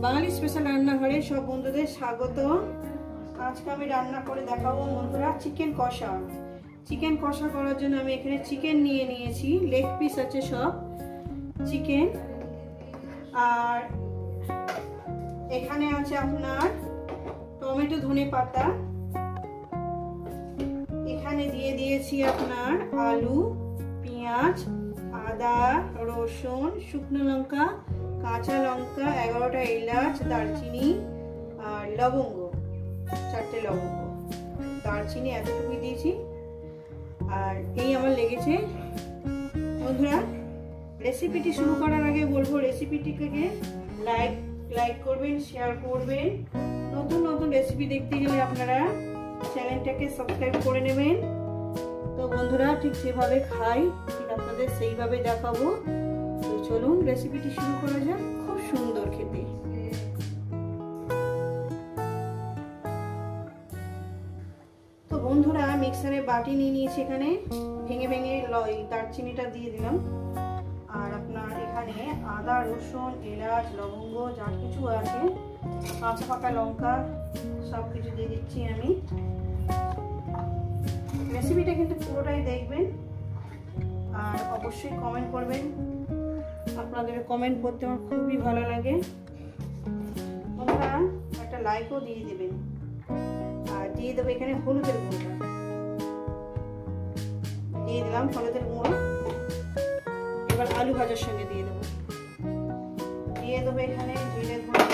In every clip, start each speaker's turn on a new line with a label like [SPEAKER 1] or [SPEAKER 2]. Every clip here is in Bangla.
[SPEAKER 1] বাঙালি স্পেশাল রান্নাঘরে সব বন্ধুদের স্বাগত। আজকে আমি রান্না করে দেখাবো বন্ধুরা চিকেন কষা। চিকেন কষা করার জন্য আমি এখানে চিকেন নিয়ে নিয়েছি, লেগ পিস আছে সব চিকেন। আর এখানে আছে আপনার টমেটো, ধনে পাতা। এখানে দিয়ে দিয়েছি আপনার আলু, পেঁয়াজ, আদা, রসুন, শুকনো লঙ্কা, কাঁচা লঙ্কা, 11টা এলাচ, দারচিনি আর লবঙ্গ, 4টে লবঙ্গ, দারচিনি এতটুকুই দিয়েছি। আর এই আমার লেগেছে। বন্ধুরা, রেসিপিটি শুরু করার আগে বলবো রেসিপিটিকে লাইক করবেন, শেয়ার করবেন। নতুন নতুন রেসিপি দেখতে গেলে আপনারা চ্যানেলটাকে সাবস্ক্রাইব করে নেবেন। তো বন্ধুরা, ঠিক যেভাবে খাই ঠিক আপনাদের সেইভাবে দেখাবো। তো চলুন রেসিপিটি শুরু করা যাক। খুব সুন্দর খেতে। তো বন্ধুরা, মিক্সারে বাটি নিয়ে নিয়েছি। এখানে ভেঙে ভেঙে দারচিনিটা দিয়ে দিলাম। আর আপনার এখানে আদা, রসুন, এলাচ, লবঙ্গ যা কিছু আছে, কাঁচা পাকা লঙ্কা সব কিছু দিয়ে দিচ্ছি আমি। রেসিপিটা কিন্তু পুরোটাই দেখবেন আর অবশ্যই কমেন্ট করবেন। আপনাদের কমেন্ট করতে আমার খুবই ভালো লাগে। বন্ধুরা, একটা লাইকও দিয়ে দেবেন। আর দিয়ে দেবো এখানে হলুদের গুঁড়োটা, দিয়ে দিলাম হলুদের গুঁড়ো। এবার আলু ভাজার সঙ্গে দিয়ে দেবো এখানে জিরে গুঁড়ো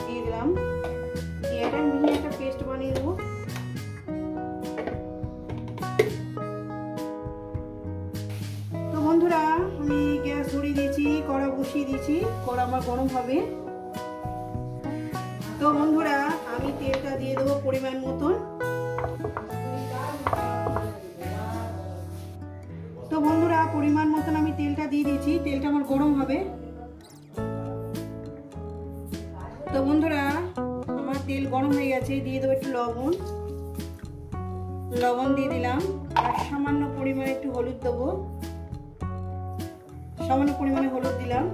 [SPEAKER 1] দিয়ে দিলাম। দিয়ে এটা মিহি একটা পেস্ট বানিয়ে দেবো। তো বন্ধুরা, আমি গ্যাস ধরিয়ে দিয়েছি, কড়া বসিয়ে দিয়েছি, কড়া আমার গরম হবে। তো বন্ধুরা, আমি তেলটা দিয়ে দেবো পরিমাণ মতন। তো বন্ধুরা, পরিমাণ মতন আমি তেলটা দিয়ে দিয়েছি, তেলটা আমার গরম হবে। তো বন্ধুরা, আমার তেল গরম হয়ে গেছে, দিয়ে দেবো একটু লবণ দিয়ে দিলাম। আর সামান্য পরিমাণে একটু হলুদ দেবো, সামান্য পরিমাণে হলুদ দিলাম।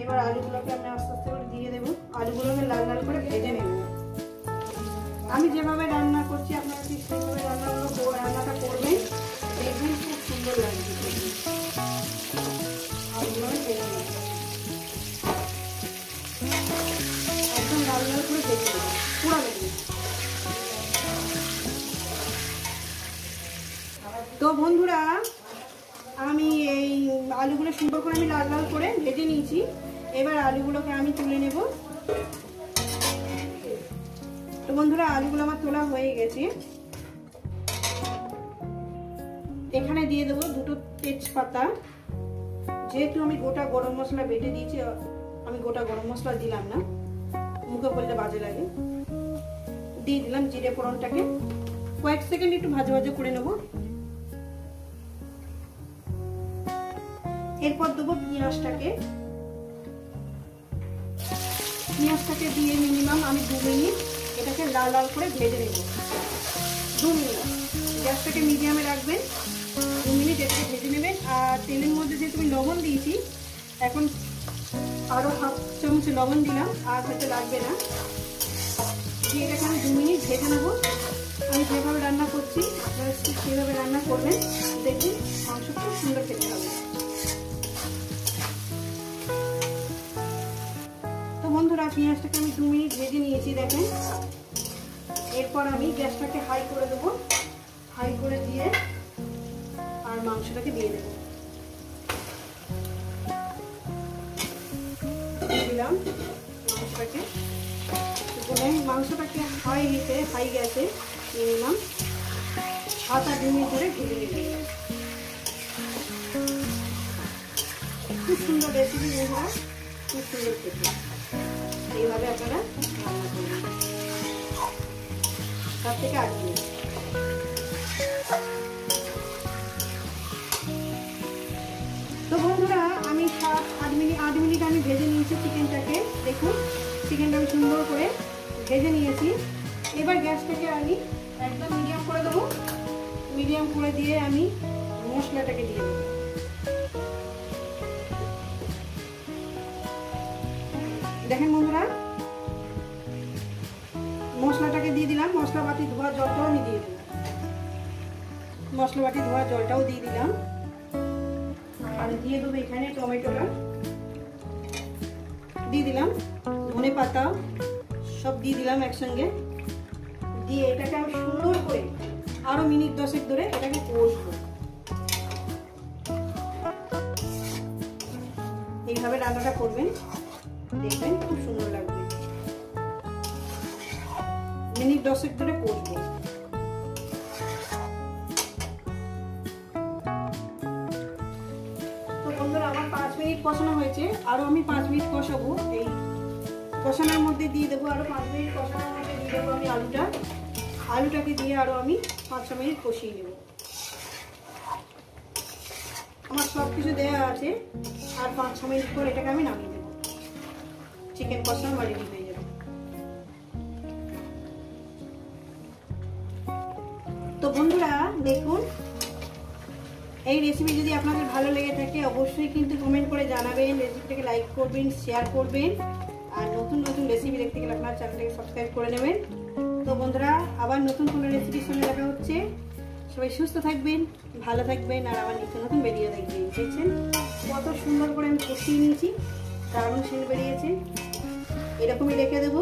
[SPEAKER 1] এবার আলুগুলোকে আমি আস্তে আস্তে করে দিয়ে দেবো। আলুগুলোকে লাল লাল করে ভেজে নেব। আমি যেভাবে রান্না করছি আপনারা ঠিক সেইভাবে রান্নাটা করবেন, দেখবেন খুব সুন্দর লাগবে। আলুগুলো ভেজে নেব, একদম লাল লাল করে ভেজে নেব, পুরো ভেজে। তো বন্ধুরা, আমি এই আলুগুলো সুন্দর করে আমি লাল লাল করে ভেজে নিয়েছি। এবার আলুগুলোকে আমি তুলে নেব। তো বন্ধুরা, আলুগুলো আমার তোলা হয়ে গেছে। এখানে দিয়ে দেবো 2টো তেজপাতা। যেহেতু আমি গোটা গরম মশলা বেটে দিয়েছি, আমি গোটা গরম মশলা দিলাম না, মুখে পড়লে বাজে লাগে। দিয়ে দিলাম জিরে ফোড়নটাকে, কয়েক সেকেন্ড একটু ভাজা ভাজা করে নেব। এরপর দেবো পেঁয়াজটাকে দিয়ে মিনিমাম আমি 2 মিনিট এটাকে লাল লাল করে ভেজে নেব। 2 মিনিট গ্যাসটাকে মিডিয়ামে রাখবেন। 2 মিনিট এটাকে ভেজে নেবেন। আর তেলের মধ্যে যেহেতু আমি লবণ দিয়েছি, এখন আরও হাফ চামচ লবণ দিলাম, আর হয়তো লাগবে না। দিয়ে এটাকে আমি 2 মিনিট ভেজে নেব। আমি যেভাবে রান্না করছি আপনারা ঠিক সেভাবে রান্না করবেন, দেখুন মাংস খুব সুন্দর খেতে হবে। তো বন্ধুরা, পেঁয়াজটাকে আমি 2 মিনিট ভেজে নিয়েছি, দেখেন। এরপর আমি গ্যাসটাকে হাই করে দেবো। হাই করে দিয়ে আর মাংসটাকে দিয়ে দেবো। দিলাম মাংসটাকে হাই গ্যাসে মিনিমাম 7-8 মিনিট ধরে ভেজে নেব। খুব সুন্দর রেসিপি বন্ধুরা, খুব সুন্দর খেতে। এইভাবে আপনারা রান্না করবেন 7 থেকে 8 মিনিট। তো বন্ধুরা, আমি 8 মিনিট আমি ভেজে নিয়েছি চিকেনটাকে। দেখুন, চিকেনটা আমি সুন্দর করে ভেজে নিয়েছি। এবার গ্যাসটাকে আমি একদম মিডিয়াম করে দেবো। মিডিয়াম করে দিয়ে আমি মশলাটাকে দিয়ে দেবো। দেখেন বন্ধুরা, মশলাটাকে দিয়ে দিলাম, মশলা বাটি ধোয়া জলটাও আমি দিয়ে দিলাম, মশলা বাটি ধোয়া জলটাও দিয়ে দিলাম। আর দিয়ে দেবো এখানে টমেটোটা দিয়ে দিলাম, ধনে পাতা সব দিয়ে দিলাম একসঙ্গে। দিয়ে এটাকে আমি সুন্দর করে আরো মিনিট 10 ধরে এটাকে কষবো। এইভাবে রান্নাটা করবেন, দেখবেন খুব সুন্দর লাগবে। মিনিট 10 ধরে কষবো। তো বন্ধুরা আমার 5 মিনিট কষানো হয়েছে, আরো আমি 5 মিনিট কষাবো। এই কষানোর মধ্যে দিয়ে দেবো, আরো 5 মিনিট কষানোর মধ্যে দিয়ে দেবো আমি আলুটাকে দিয়ে আরো আমি 5-6 মিনিট কষিয়ে নেব। আমার সব কিছু দেওয়া আছে, আর 5-6 মিনিট পর এটাকে আমি নামিয়ে দেবো। চিকেন কষা আমার রেডি হয়ে যাবে। তো বন্ধুরা দেখুন, এই রেসিপি যদি আপনাদের ভালো লেগে থাকে অবশ্যই কিন্তু কমেন্ট করে জানাবেন, রেসিপিটাকে লাইক করবেন, শেয়ার করবেন। আর নতুন নতুন রেসিপি দেখতে গেলে আপনার চ্যানেলটাকে সাবস্ক্রাইব করে নেবেন। তো বন্ধুরা আবার নতুন কোনো রেসিপির সঙ্গে দেখা হচ্ছে। সবাই সুস্থ থাকবেন, ভালো থাকবেন, আর আবার নিত্য নতুন ভিডিও দেখবেন। দেখছেন কত সুন্দর করে আমি কষিয়ে নিয়েছি, দারুণ সেন্ট বেরিয়েছে। এরকমই রেখে দেবো।